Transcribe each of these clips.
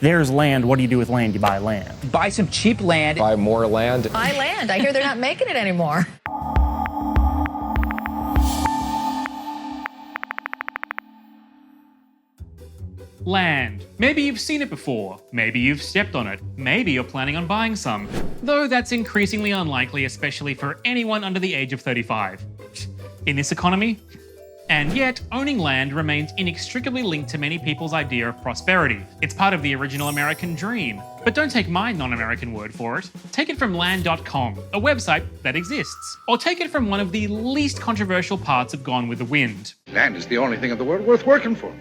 There's land. What do you do with land? You buy land. Buy some cheap land. Buy more land. Buy land. I hear they're not making it anymore. Land. Maybe you've seen it before, maybe you've stepped on it, maybe you're planning on buying some. Though that's increasingly unlikely, especially for anyone under the age of 35. In this economy? And yet, owning land remains inextricably linked to many people's idea of prosperity. It's part of the original American dream. But don't take my non-American word for it. Take it from land.com, a website that exists. Or take it from one of the least controversial parts of Gone with the Wind. Land is the only thing in the world worth working for,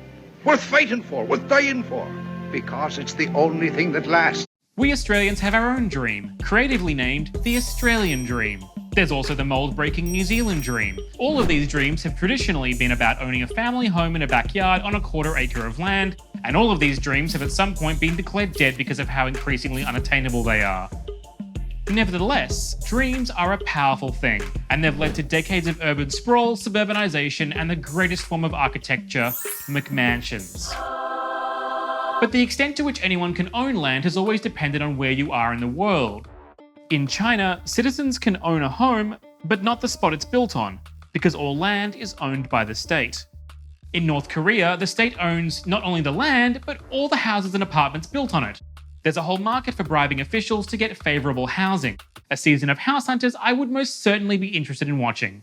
worth fighting for, worth dying for, because it's the only thing that lasts. We Australians have our own dream, creatively named the Australian Dream. There's also the mold-breaking New Zealand Dream. All of these dreams have traditionally been about owning a family home in a backyard on a quarter acre of land, and all of these dreams have at some point been declared dead because of how increasingly unattainable they are. Nevertheless, dreams are a powerful thing, and they've led to decades of urban sprawl, suburbanization, and the greatest form of architecture, McMansions. But the extent to which anyone can own land has always depended on where you are in the world. In China, citizens can own a home, but not the spot it's built on, because all land is owned by the state. In North Korea, the state owns not only the land, but all the houses and apartments built on it. There's a whole market for bribing officials to get favourable housing. A season of House Hunters I would most certainly be interested in watching.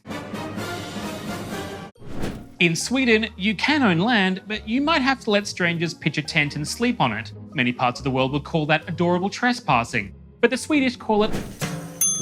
In Sweden, you can own land, but you might have to let strangers pitch a tent and sleep on it. Many parts of the world would call that adorable trespassing, but the Swedish call it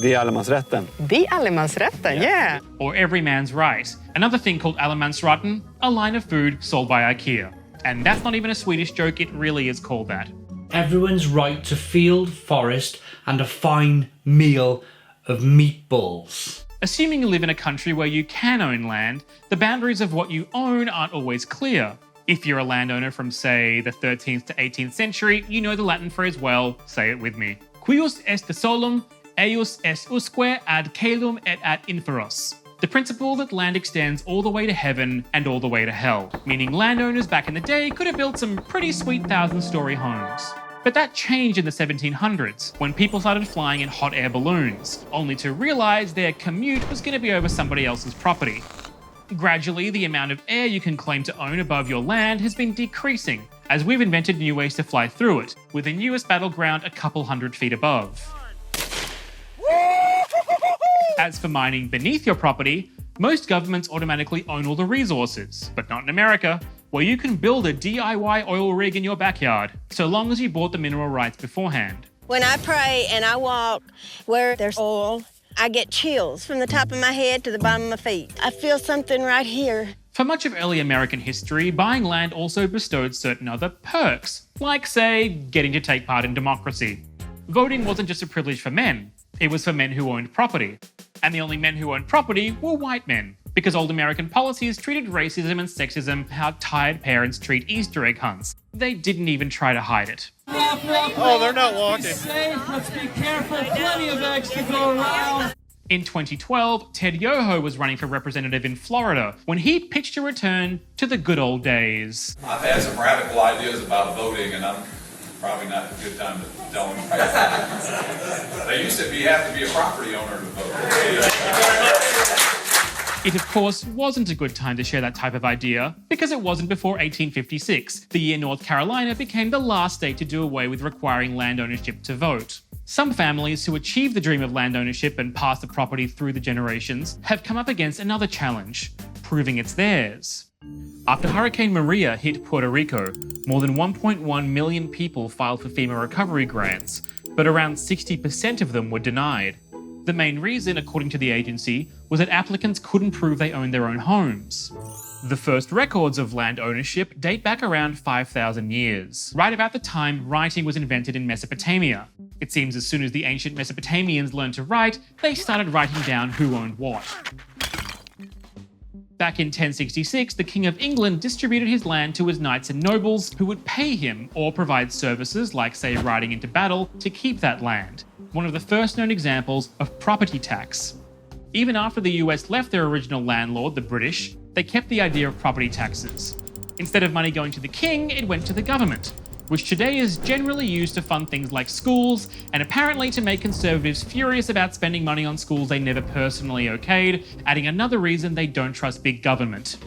the allemansrätten. The allemansrätten, yeah. Or every man's right. Another thing called allemansrätten, a line of food sold by IKEA. And that's not even a Swedish joke, it really is called that. Everyone's right to field, forest, and a fine meal of meatballs. Assuming you live in a country where you can own land, the boundaries of what you own aren't always clear. If you're a landowner from, say, the 13th to 18th century, you know the Latin phrase well, say it with me. Cuius est solum, eius est usque ad caelum et ad inferos. The principle that land extends all the way to heaven and all the way to hell, meaning landowners back in the day could have built some pretty sweet 1,000-story homes. But that changed in the 1700s, when people started flying in hot air balloons, only to realise their commute was going to be over somebody else's property. Gradually, the amount of air you can claim to own above your land has been decreasing, as we've invented new ways to fly through it, with the newest battleground a couple hundred feet above. As for mining beneath your property, most governments automatically own all the resources, but not in America, where you can build a DIY oil rig in your backyard, so long as you bought the mineral rights beforehand. When I pray and I walk where there's oil, I get chills from the top of my head to the bottom of my feet. I feel something right here. For much of early American history, buying land also bestowed certain other perks, like, say, getting to take part in democracy. Voting wasn't just a privilege for men, it was for men who owned property. And the only men who owned property were white men, because old American policies treated racism and sexism how tired parents treat Easter egg hunts. They didn't even try to hide it. Oh, they're not walking. Be safe, let's be careful, plenty of eggs to go around. In 2012, Ted Yoho was running for representative in Florida when he pitched a return to the good old days. I've had some radical ideas about voting, and I'm probably not a good time to tell them. They used to be, you have to be a property owner to vote. It, of course, wasn't a good time to share that type of idea, because it wasn't before 1856, the year North Carolina became the last state to do away with requiring land ownership to vote. Some families who achieved the dream of land ownership and passed the property through the generations have come up against another challenge, proving it's theirs. After Hurricane Maria hit Puerto Rico, more than 1.1 million people filed for FEMA recovery grants, but around 60% of them were denied. The main reason, according to the agency, was that applicants couldn't prove they owned their own homes. The first records of land ownership date back around 5,000 years, right about the time writing was invented in Mesopotamia. It seems as soon as the ancient Mesopotamians learned to write, they started writing down who owned what. Back in 1066, the King of England distributed his land to his knights and nobles who would pay him or provide services like, say, riding into battle to keep that land. One of the first known examples of property tax. Even after the US left their original landlord, the British, they kept the idea of property taxes. Instead of money going to the king, it went to the government. which today is generally used to fund things like schools, and apparently to make conservatives furious about spending money on schools they never personally okayed, adding another reason they don't trust big government.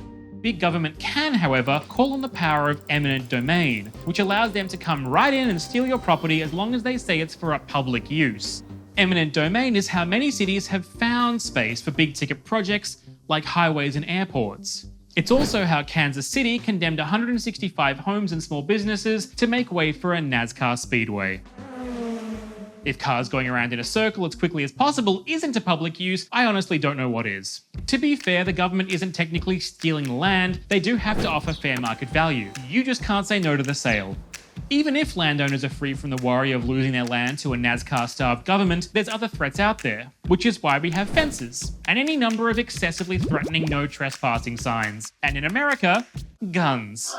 Big government can, however, call on the power of eminent domain, which allows them to come right in and steal your property as long as they say it's for a public use. Eminent domain is how many cities have found space for big ticket projects like highways and airports. It's also how Kansas City condemned 165 homes and small businesses to make way for a NASCAR speedway. If cars going around in a circle as quickly as possible isn't a public use, I honestly don't know what is. To be fair, the government isn't technically stealing the land, they do have to offer fair market value. You just can't say no to the sale. Even if landowners are free from the worry of losing their land to a NASCAR-starved government, there's other threats out there, which is why we have fences, and any number of excessively threatening no trespassing signs. And in America, guns.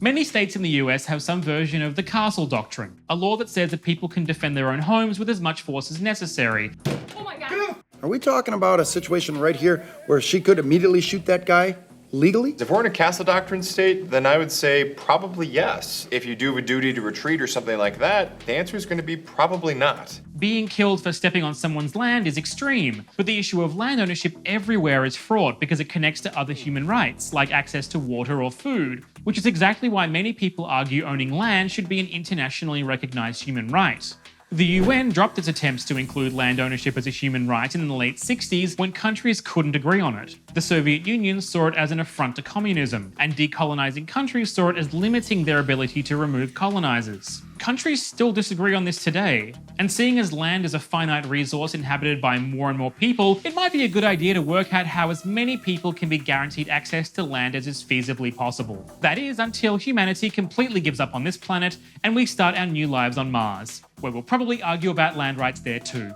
Many states in the US have some version of the castle doctrine, a law that says that people can defend their own homes with as much force as necessary. Oh my God. Are we talking about a situation right here where she could immediately shoot that guy legally? If we're in a castle doctrine state, then I would say probably yes. If you do have a duty to retreat or something like that, the answer is going to be probably not. Being killed for stepping on someone's land is extreme, but the issue of land ownership everywhere is fraught because it connects to other human rights, like access to water or food, which is exactly why many people argue owning land should be an internationally recognized human right. The UN dropped its attempts to include land ownership as a human right in the late 60s when countries couldn't agree on it. The Soviet Union saw it as an affront to communism, and decolonizing countries saw it as limiting their ability to remove colonizers. Countries still disagree on this today, and seeing as land is a finite resource inhabited by more and more people, it might be a good idea to work out how as many people can be guaranteed access to land as is feasibly possible. That is, until humanity completely gives up on this planet and we start our new lives on Mars, where we'll probably argue about land rights there too.